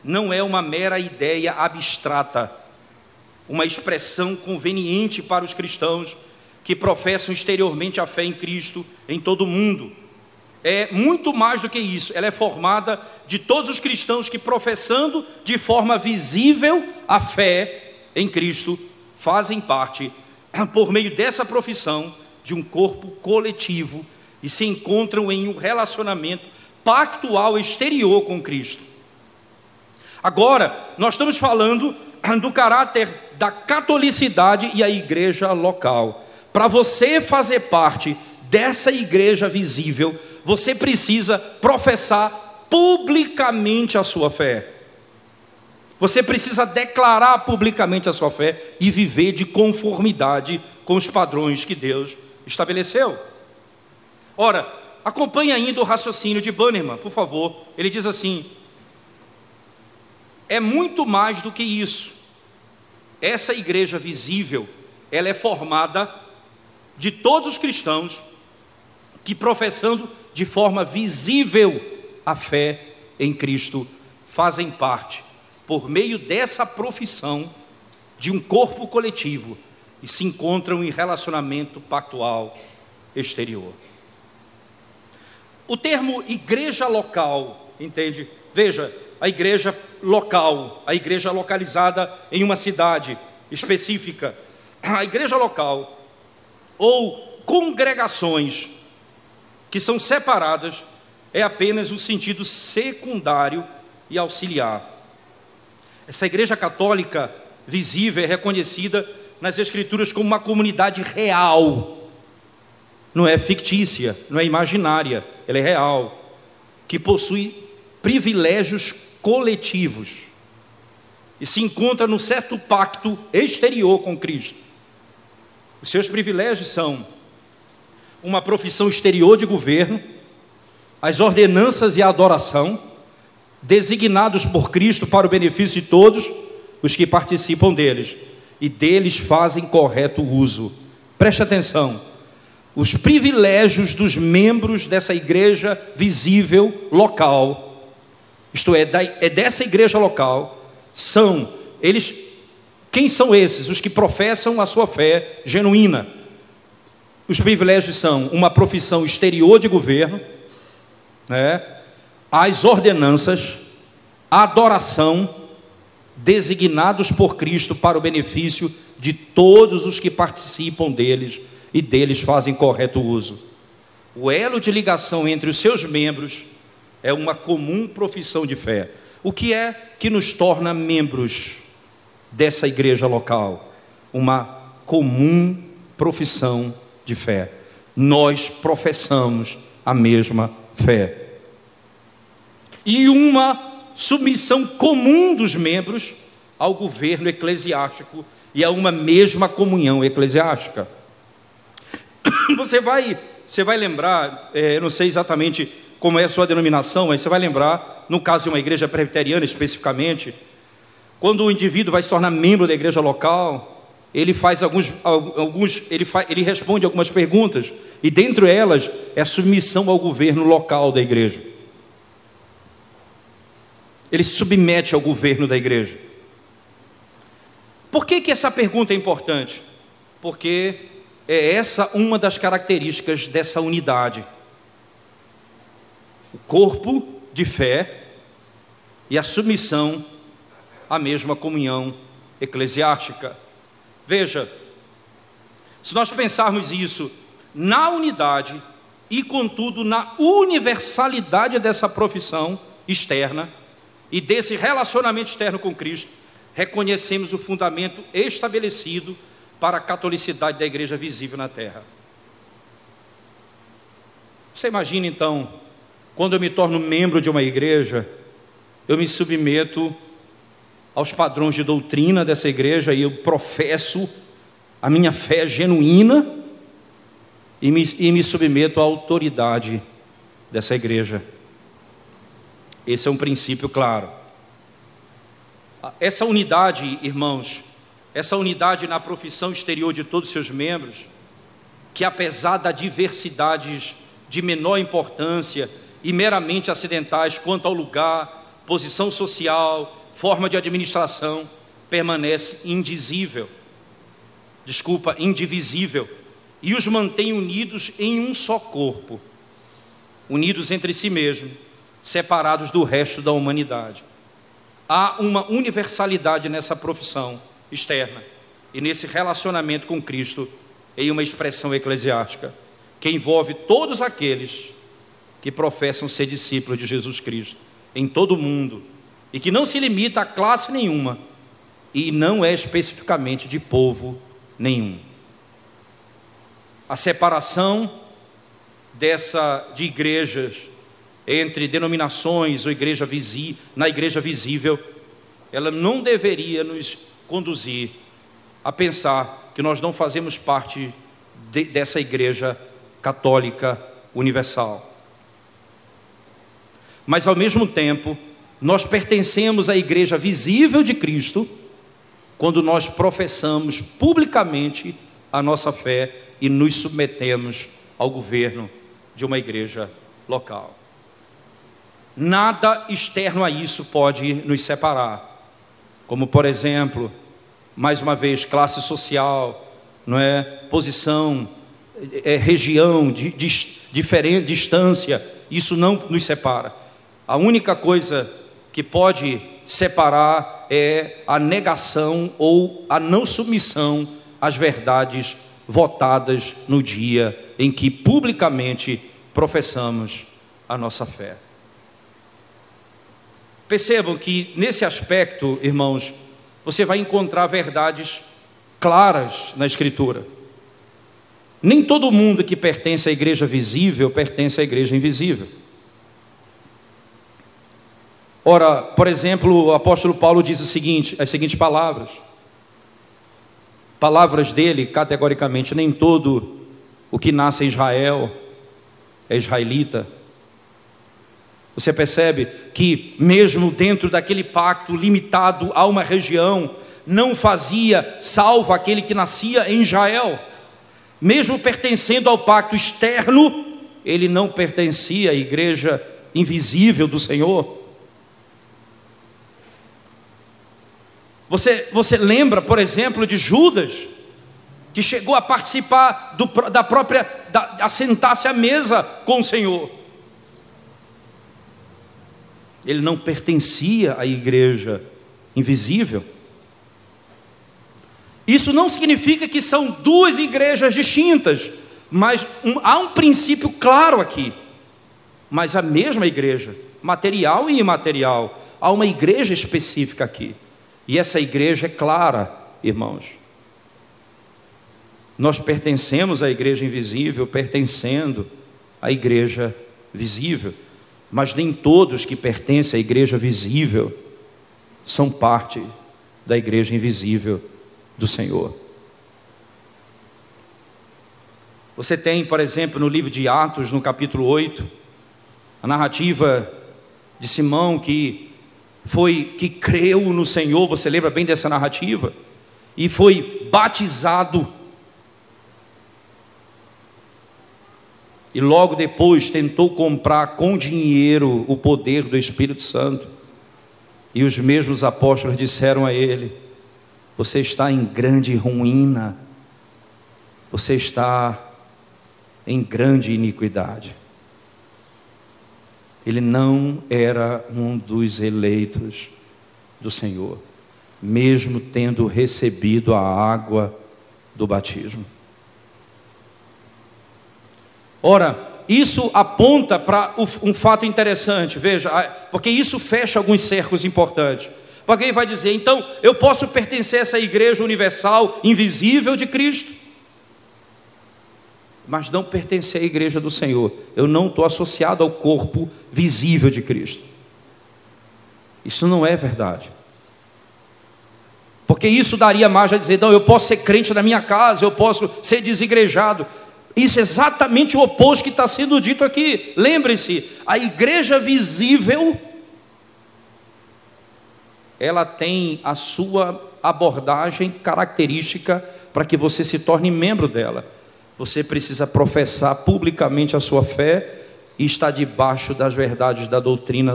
não é uma mera ideia abstrata, uma expressão conveniente para os cristãos que professam exteriormente a fé em Cristo em todo o mundo. É muito mais do que isso, ela é formada de todos os cristãos que, professando de forma visível a fé em Cristo, fazem parte, por meio dessa profissão, de um corpo coletivo e se encontram em um relacionamento pactual exterior com Cristo. Agora, nós estamos falando do caráter da catolicidade e a igreja local. Para você fazer parte dessa igreja visível, você precisa professar publicamente a sua fé. Você precisa declarar publicamente a sua fé e viver de conformidade com os padrões que Deus estabeleceu. Ora, acompanhe ainda o raciocínio de Bannerman, por favor. Ele diz assim: é muito mais do que isso. Essa igreja visível, ela é formada de todos os cristãos que, professando de forma visível a fé em Cristo, fazem parte, por meio dessa profissão, de um corpo coletivo e se encontram em relacionamento pactual exterior. O termo igreja local, entende? Veja, a igreja local, a igreja localizada em uma cidade específica, a igreja local, ou congregações que são separadas, é apenas um sentido secundário e auxiliar. Essa igreja católica visível é reconhecida nas Escrituras como uma comunidade real, não é fictícia, não é imaginária, ela é real, que possui privilégios coletivos e se encontra num certo pacto exterior com Cristo. Os seus privilégios são uma profissão exterior de governo, as ordenanças e a adoração, designados por Cristo para o benefício de todos os que participam deles, e deles fazem correto uso. Preste atenção, os privilégios dos membros dessa igreja visível local, isto é, dessa igreja local, são eles. Quem são esses? Os que professam a sua fé genuína. Os privilégios são uma profissão exterior de governo, as ordenanças, a adoração, designados por Cristo para o benefício de todos os que participam deles e deles fazem correto uso. O elo de ligação entre os seus membros é uma comum profissão de fé. O que é que nos torna membros dessa igreja local? Uma comum profissão de fé. Nós professamos a mesma fé. E uma submissão comum dos membros ao governo eclesiástico e a uma mesma comunhão eclesiástica. Você vai lembrar, eu não sei exatamente como é a sua denominação, mas você vai lembrar, no caso de uma igreja presbiteriana especificamente, quando o indivíduo vai se tornar membro da igreja local, ele faz ele responde algumas perguntas, e dentre elas é a submissão ao governo local da igreja. Ele se submete ao governo da igreja. Por que essa pergunta é importante? Porque é essa uma das características dessa unidade. O corpo de fé e a submissão à mesma comunhão eclesiástica. Veja, se nós pensarmos isso na unidade e, contudo, na universalidade dessa profissão externa e desse relacionamento externo com Cristo, reconhecemos o fundamento estabelecido para a catolicidade da igreja visível na terra. Você imagina então, quando eu me torno membro de uma igreja, eu me submeto aos padrões de doutrina dessa igreja, e eu professo a minha fé genuína e me submeto à autoridade dessa igreja. Esse é um princípio claro. Essa unidade, irmãos, essa unidade na profissão exterior de todos os seus membros, que apesar das diversidades de menor importância e meramente acidentais quanto ao lugar, posição social, forma de administração, permanece indivisível, e os mantém unidos em um só corpo, unidos entre si mesmos, separados do resto da humanidade. Há uma universalidade nessa profissão externa e nesse relacionamento com Cristo em uma expressão eclesiástica que envolve todos aqueles que professam ser discípulos de Jesus Cristo em todo o mundo, e que não se limita a classe nenhuma e não é especificamente de povo nenhum. A separação de igrejas entre denominações ou na igreja visível, ela não deveria nos conduzir a pensar que nós não fazemos parte dessa igreja católica universal. Mas ao mesmo tempo, nós pertencemos à igreja visível de Cristo quando nós professamos publicamente a nossa fé e nos submetemos ao governo de uma igreja local. Nada externo a isso pode nos separar, como por exemplo, mais uma vez, classe social, não é? Posição, região, diferente, distância, isso não nos separa. A única coisa que pode separar é a negação ou a não submissão às verdades votadas no dia em que publicamente professamos a nossa fé. Percebam que nesse aspecto, irmãos, você vai encontrar verdades claras na Escritura. Nem todo mundo que pertence à igreja visível pertence à igreja invisível. Ora, por exemplo, o apóstolo Paulo diz as seguintes palavras dele, categoricamente: nem todo o que nasce em Israel é israelita. Você percebe que mesmo dentro daquele pacto limitado a uma região, não fazia salvo aquele que nascia em Israel. Mesmo pertencendo ao pacto externo, ele não pertencia à igreja invisível do Senhor. Você lembra, por exemplo, de Judas, que chegou a participar a sentar-se à mesa com o Senhor. Ele não pertencia à igreja invisível. Isso não significa que são duas igrejas distintas, mas há um princípio claro aqui. Mas a mesma igreja, material e imaterial, há uma igreja específica aqui. E essa igreja é clara, irmãos. Nós pertencemos à igreja invisível, pertencendo à igreja visível. Mas nem todos que pertencem à igreja visível são parte da igreja invisível do Senhor. Você tem, por exemplo, no livro de Atos, no capítulo 8, a narrativa de Simão que creu no Senhor. Você lembra bem dessa narrativa? E foi batizado. E logo depois tentou comprar com dinheiro o poder do Espírito Santo. E os mesmos apóstolos disseram a ele: você está em grande ruína, você está em grande iniquidade. Ele não era um dos eleitos do Senhor, mesmo tendo recebido a água do batismo. Ora, isso aponta para um fato interessante, veja, porque isso fecha alguns cercos importantes. Porque ele vai dizer: então, eu posso pertencer a essa igreja universal, invisível de Cristo, mas não pertencer à igreja do Senhor. Eu não estou associado ao corpo visível de Cristo. Isso não é verdade. porque isso daria margem a dizer: não, eu posso ser crente na minha casa, eu posso ser desigrejado. Isso é exatamente o oposto que está sendo dito aqui. Lembre-se, a igreja visível, ela tem a sua abordagem característica para que você se torne membro dela. Você precisa professar publicamente a sua fé e estar debaixo das verdades da doutrina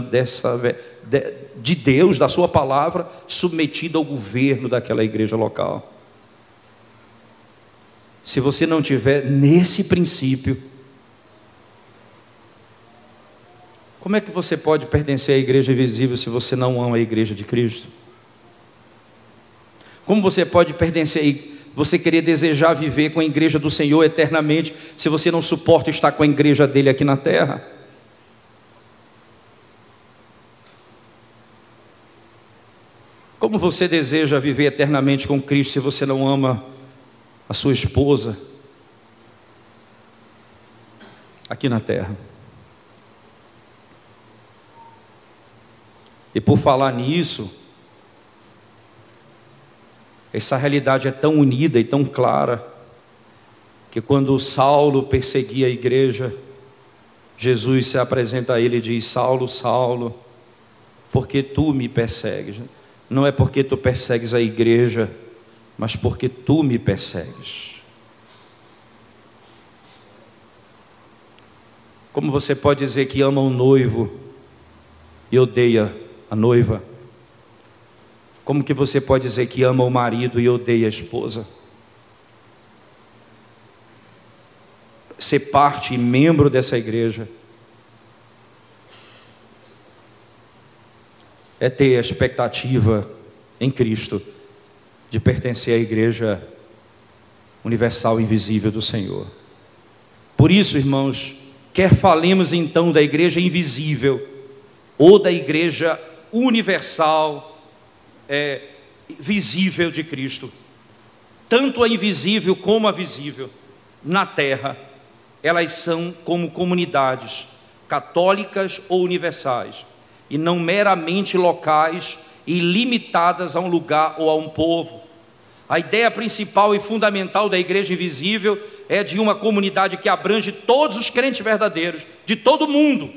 de Deus, da sua palavra, submetido ao governo daquela igreja local. Se você não tiver nesse princípio, como é que você pode pertencer à igreja invisível se você não ama a igreja de Cristo? Como você pode pertencer, você querer desejar viver com a igreja do Senhor eternamente, se você não suporta estar com a igreja dele aqui na terra? Como você deseja viver eternamente com Cristo se você não ama a sua esposa aqui na terra? E por falar nisso, essa realidade é tão unida e tão clara, que quando Saulo perseguia a igreja, Jesus se apresenta a ele e diz: Saulo, Saulo, por que tu me persegues? Não é porque tu persegues a igreja, mas porque tu me persegues. Como você pode dizer que ama o noivo e odeia a noiva? Como que você pode dizer que ama o marido e odeia a esposa? Ser parte e membro dessa igreja é ter a expectativa em Cristo de pertencer à igreja universal e invisível do Senhor. Por isso, irmãos, quer falemos então da igreja invisível ou da igreja universal, visível de Cristo, tanto a invisível como a visível na terra, elas são como comunidades católicas ou universais, e não meramente locais e limitadas a um lugar ou a um povo. A ideia principal e fundamental da igreja invisível é de uma comunidade que abrange todos os crentes verdadeiros de todo o mundo,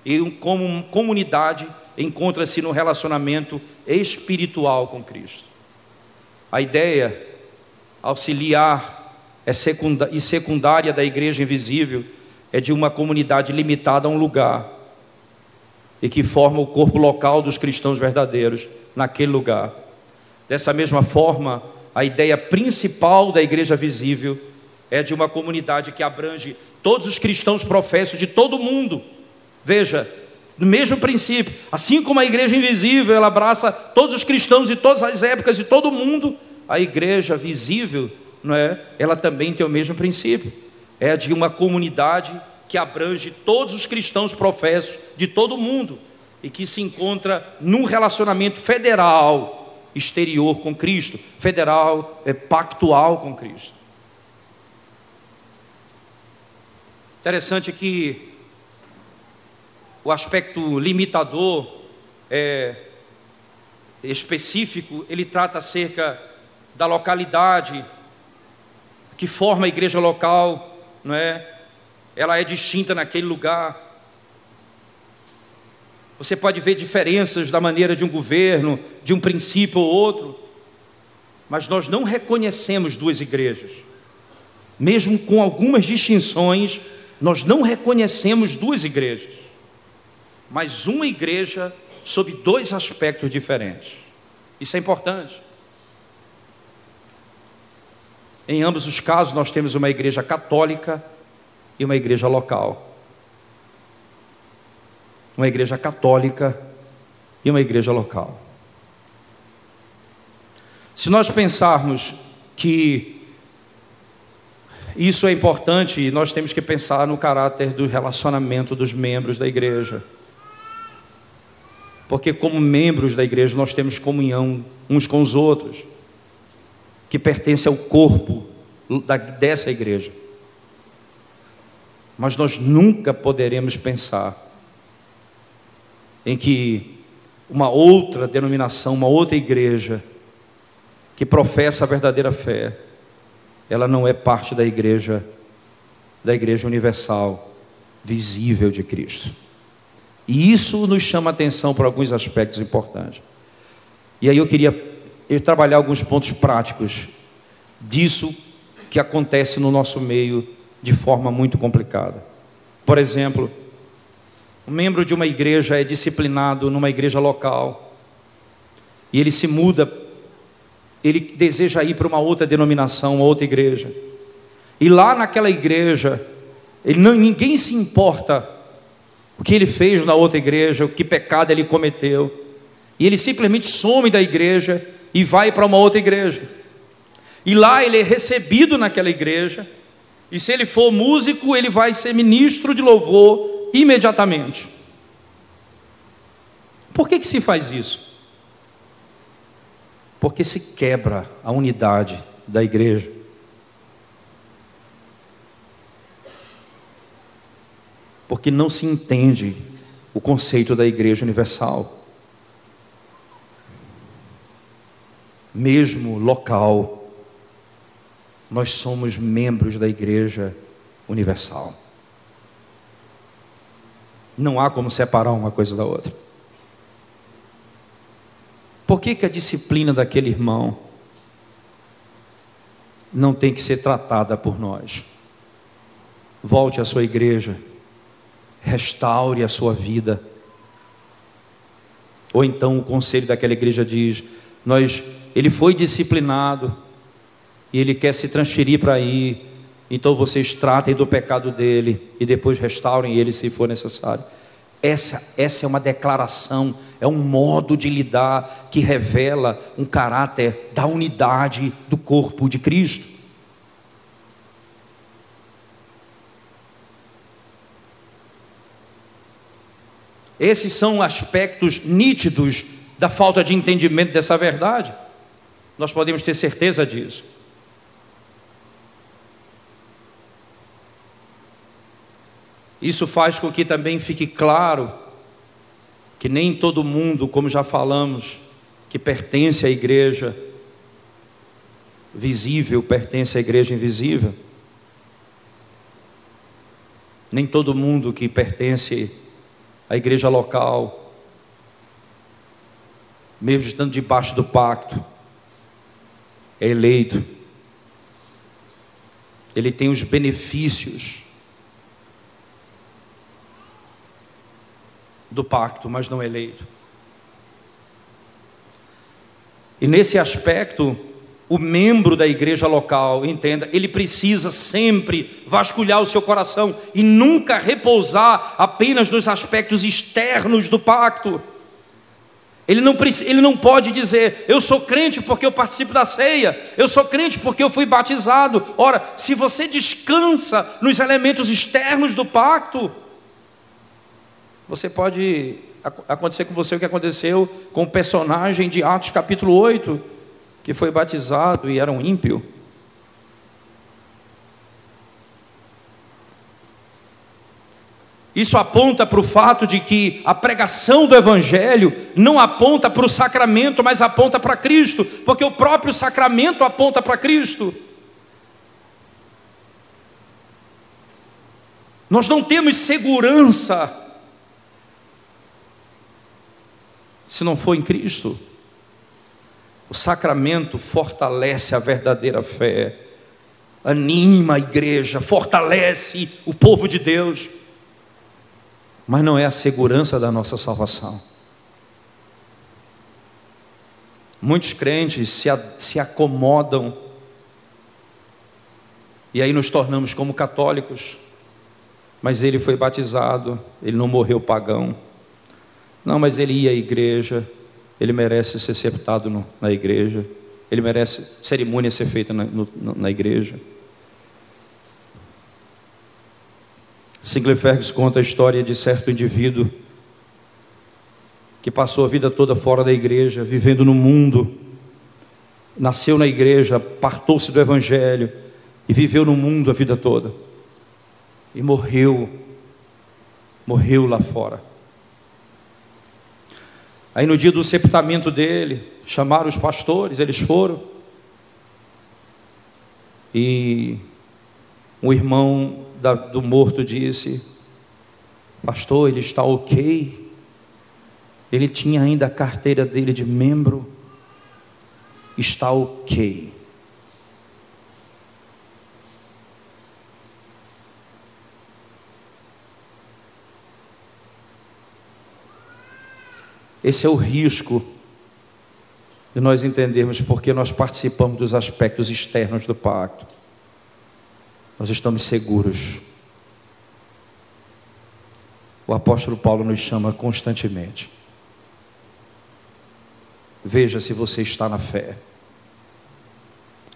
e como comunidade encontra-se no relacionamento espiritual com Cristo. A ideia auxiliar e secundária da igreja invisível é de uma comunidade limitada a um lugar, e que forma o corpo local dos cristãos verdadeiros naquele lugar. Dessa mesma forma, a ideia principal da igreja visível é de uma comunidade que abrange todos os cristãos professos de todo o mundo. Veja, no mesmo princípio, assim como a igreja invisível, ela abraça todos os cristãos de todas as épocas e todo mundo, a igreja visível, não é? Ela também tem o mesmo princípio, é de uma comunidade que abrange todos os cristãos professos de todo mundo, e que se encontra num relacionamento federal, exterior com Cristo, federal, pactual com Cristo. Interessante que o aspecto limitador, específico, ele trata acerca da localidade que forma a igreja local, não é? Ela é distinta naquele lugar. Você pode ver diferenças da maneira de um governo, de um princípio ou outro, mas nós não reconhecemos duas igrejas. Mesmo com algumas distinções, nós não reconhecemos duas igrejas, mas uma igreja sob dois aspectos diferentes. Isso é importante. Em ambos os casos, nós temos uma igreja católica e uma igreja local. Uma igreja católica e uma igreja local. Se nós pensarmos que isso é importante, nós temos que pensar no caráter do relacionamento dos membros da igreja. Porque como membros da igreja nós temos comunhão uns com os outros, que pertence ao corpo dessa igreja. Mas nós nunca poderemos pensar em que uma outra denominação, uma outra igreja, que professa a verdadeira fé, ela não é parte da igreja universal, visível de Cristo. E isso nos chama a atenção para alguns aspectos importantes. E aí eu queria trabalhar alguns pontos práticos disso que acontece no nosso meio de forma muito complicada. Por exemplo, um membro de uma igreja é disciplinado numa igreja local, e ele se muda, ele deseja ir para uma outra denominação, uma outra igreja, e lá naquela igreja, ninguém se importa o que ele fez na outra igreja, o que pecado ele cometeu, e ele simplesmente some da igreja e vai para uma outra igreja, e lá ele é recebido naquela igreja, e se ele for músico, ele vai ser ministro de louvor imediatamente. Por que se faz isso? Porque se quebra a unidade da igreja. Porque não se entende o conceito da igreja universal. Mesmo local, nós somos membros da igreja universal. Não há como separar uma coisa da outra. Por que a disciplina daquele irmão não tem que ser tratada por nós? Volte à sua igreja, restaure a sua vida. Ou então o conselho daquela igreja diz: ele foi disciplinado e ele quer se transferir para aí, então vocês tratem do pecado dele e depois restaurem ele se for necessário. Essa é uma declaração, é um modo de lidar que revela um caráter da unidade do corpo de Cristo. Esses são aspectos nítidos da falta de entendimento dessa verdade. Nós podemos ter certeza disso. Isso faz com que também fique claro que nem todo mundo, como já falamos, que pertence à igreja visível, pertence à igreja invisível. Nem todo mundo que pertence à igreja local, mesmo estando debaixo do pacto, é eleito. Ele tem os benefícios do pacto, mas não é eleito. E nesse aspecto, o membro da igreja local, entenda, ele precisa sempre vasculhar o seu coração e nunca repousar apenas nos aspectos externos do pacto. Ele não pode dizer: eu sou crente porque eu participo da ceia, eu sou crente porque eu fui batizado. Ora, se você descansa nos elementos externos do pacto, você pode acontecer com você o que aconteceu com o personagem de Atos capítulo 8, que foi batizado e era um ímpio. Isso aponta para o fato de que a pregação do Evangelho não aponta para o sacramento, mas aponta para Cristo, porque o próprio sacramento aponta para Cristo. Nós não temos segurança se não for em Cristo. O sacramento fortalece a verdadeira fé, anima a igreja, fortalece o povo de Deus, mas não é a segurança da nossa salvação. Muitos crentes se acomodam, e aí nos tornamos como católicos. Mas ele foi batizado, ele não morreu pagão. Não, mas ele ia à igreja, ele merece ser sepultado na igreja, ele merece cerimônia ser feita na igreja. Sinclair Ferguson conta a história de certo indivíduo que passou a vida toda fora da igreja, vivendo no mundo, nasceu na igreja, apartou-se do Evangelho e viveu no mundo a vida toda, e morreu lá fora. Aí no dia do sepultamento dele, chamaram os pastores, eles foram, e um irmão do morto disse: pastor, ele está ok, ele tinha ainda a carteira dele de membro, está ok. Esse é o risco de nós entendermos porque nós participamos dos aspectos externos do pacto. Nós estamos seguros. O apóstolo Paulo nos chama constantemente. Veja se você está na fé.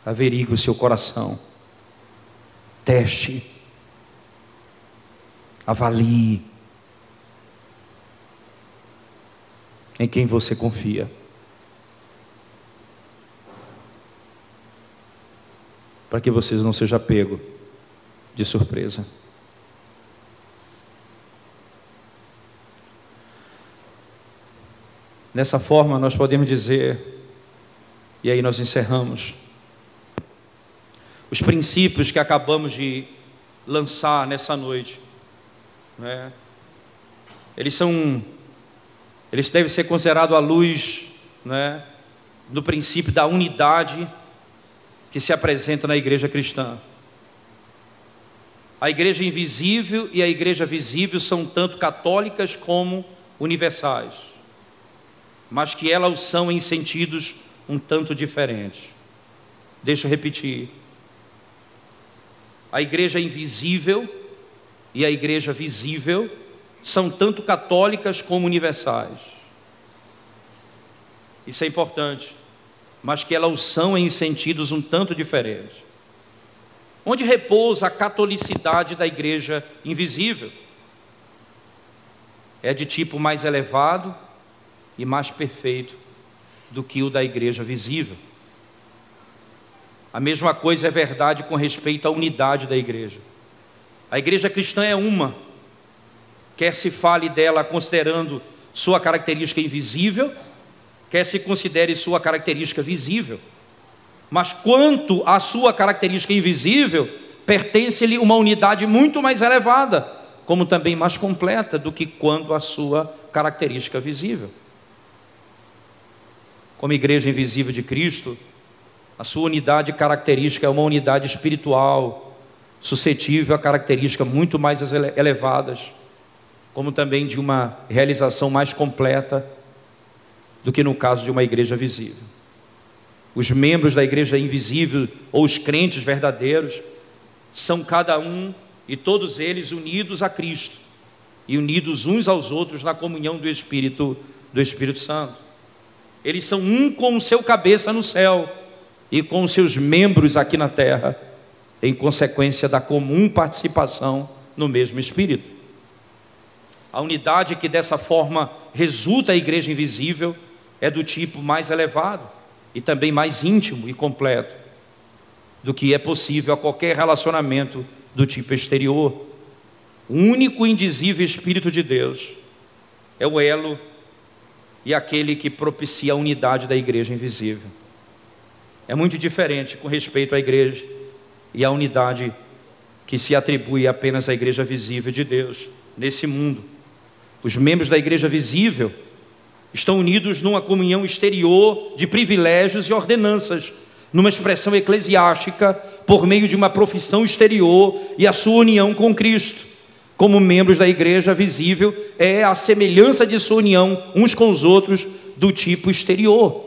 Averigue o seu coração. Teste. Avalie. Em quem você confia. Para que vocês não sejam pegos de surpresa. Dessa forma nós podemos dizer, e aí nós encerramos, os princípios que acabamos de lançar nessa noite, né? Eles devem ser considerados à luz, né, do princípio da unidade que se apresenta na igreja cristã. A igreja invisível e a igreja visível são tanto católicas como universais, mas que elas são em sentidos um tanto diferentes. Deixa eu repetir. A igreja invisível e a igreja visível são tanto católicas como universais. Isso é importante, mas que elas são em sentidos um tanto diferentes. Onde repousa a catolicidade da igreja invisível? É de tipo mais elevado e mais perfeito do que o da igreja visível. A mesma coisa é verdade com respeito à unidade da igreja. A igreja cristã é uma, quer se fale dela considerando sua característica invisível, quer se considere sua característica visível. Mas quanto à sua característica invisível, pertence-lhe uma unidade muito mais elevada, como também mais completa do que quanto à sua característica visível. Como igreja invisível de Cristo, a sua unidade característica é uma unidade espiritual, suscetível a características muito mais elevadas, como também de uma realização mais completa do que no caso de uma igreja visível. Os membros da igreja invisível, ou os crentes verdadeiros, são cada um e todos eles unidos a Cristo e unidos uns aos outros na comunhão do Espírito Santo. Eles são um com o seu cabeça no céu e com os seus membros aqui na terra, em consequência da comum participação no mesmo Espírito. A unidade que dessa forma resulta a igreja invisível é do tipo mais elevado e também mais íntimo e completo do que é possível a qualquer relacionamento do tipo exterior. O único e indizível Espírito de Deus é o elo e aquele que propicia a unidade da igreja invisível. É muito diferente com respeito à igreja e à unidade que se atribui apenas à igreja visível de Deus nesse mundo. Os membros da igreja visível estão unidos numa comunhão exterior de privilégios e ordenanças, numa expressão eclesiástica, por meio de uma profissão exterior e a sua união com Cristo. Como membros da igreja visível, é a semelhança de sua união uns com os outros do tipo exterior.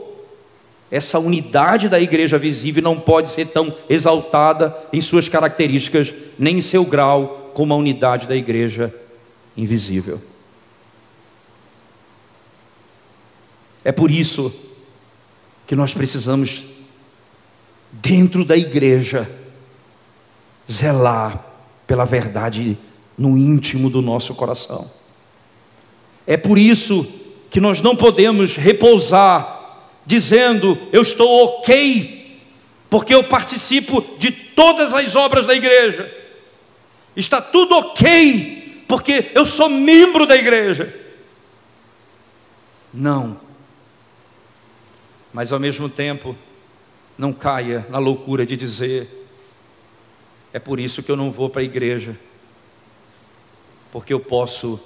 Essa unidade da igreja visível não pode ser tão exaltada em suas características, nem em seu grau, como a unidade da igreja invisível. É por isso que nós precisamos, dentro da igreja, zelar pela verdade no íntimo do nosso coração. É por isso que nós não podemos repousar dizendo: eu estou ok, porque eu participo de todas as obras da igreja. Está tudo ok, porque eu sou membro da igreja. Não. Mas ao mesmo tempo, não caia na loucura de dizer: É por isso que eu não vou para a igreja, porque eu posso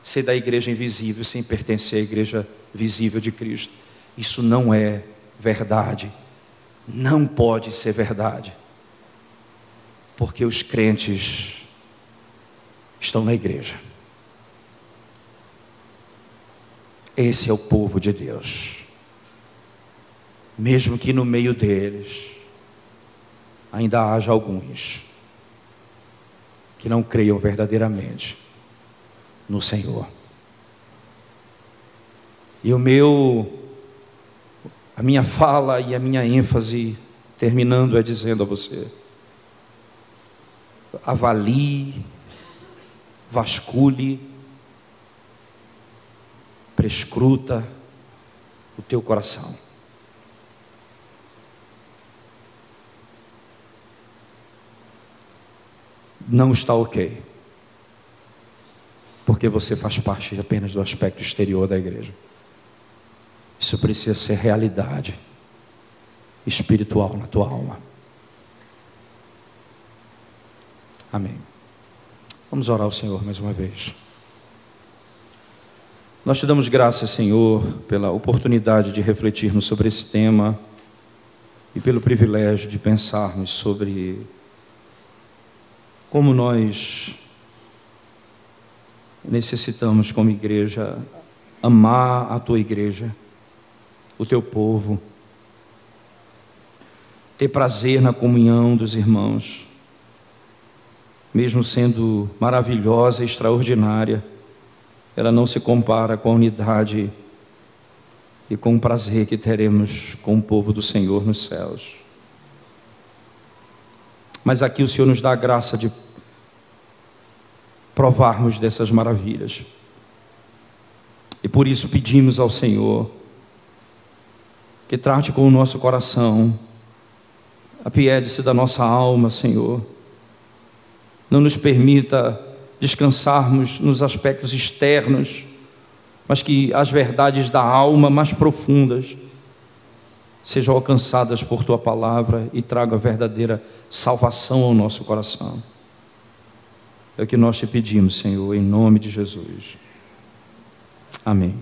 ser da igreja invisível sem pertencer à igreja visível de Cristo. Isso não é verdade, não pode ser verdade, porque os crentes estão na igreja. Esse é o povo de Deus, mesmo que no meio deles ainda haja alguns que não creiam verdadeiramente no Senhor. E a minha fala e a minha ênfase, terminando, é dizendo a você: avalie, vasculhe, prescruta o teu coração. Não está ok, porque você faz parte apenas do aspecto exterior da igreja. Isso precisa ser realidade espiritual na tua alma. Amém. Vamos orar ao Senhor mais uma vez. Nós te damos graças, Senhor, pela oportunidade de refletirmos sobre esse tema e pelo privilégio de pensarmos sobre como nós necessitamos, como igreja, amar a tua igreja, o teu povo, ter prazer na comunhão dos irmãos, mesmo sendo maravilhosa e extraordinária, ela não se compara com a unidade e com o prazer que teremos com o povo do Senhor nos céus. Mas aqui o Senhor nos dá a graça de provarmos dessas maravilhas. E por isso pedimos ao Senhor que trate com o nosso coração, apiede-se da nossa alma, Senhor. Não nos permita descansarmos nos aspectos externos, mas que as verdades da alma mais profundas sejam alcançadas por tua palavra e tragam a verdadeira salvação ao nosso coração. É o que nós te pedimos, Senhor, em nome de Jesus. Amém.